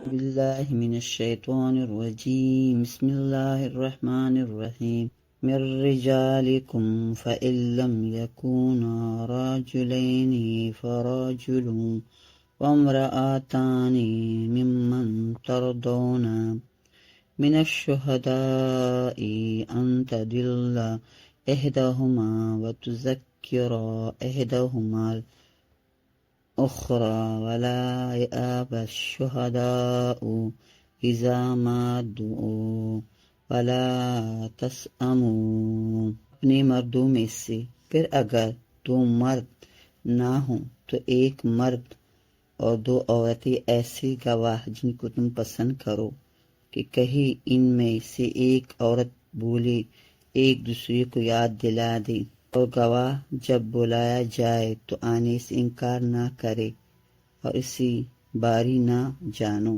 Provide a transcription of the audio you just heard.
باللہ من الشیطان الرجیم بسم اللہ الرحمن الرحیم من رجالکم فإن لم يكونا رجلین فرجل وامرأتان ممن ترضون من الشهداء أن تضل إحداهما وتذكر إحداهما الأخرى ولا يأبى الشهداء إذا ما دعوا ولا تسأموا اپنے مردوں میں سے پھر اگر دو مرد نہ ہوں تو ایک مرد اور دو عورتیں ایسے گواہ جن کو تم پسند کرو کہ کہیں ان میں سے ایک عورت بولے ایک دوسرے کو یاد دلا دے اور گواہ جب بلایا جائے تو آنے سے انکار نہ کرے اور اسی باری نہ جانو۔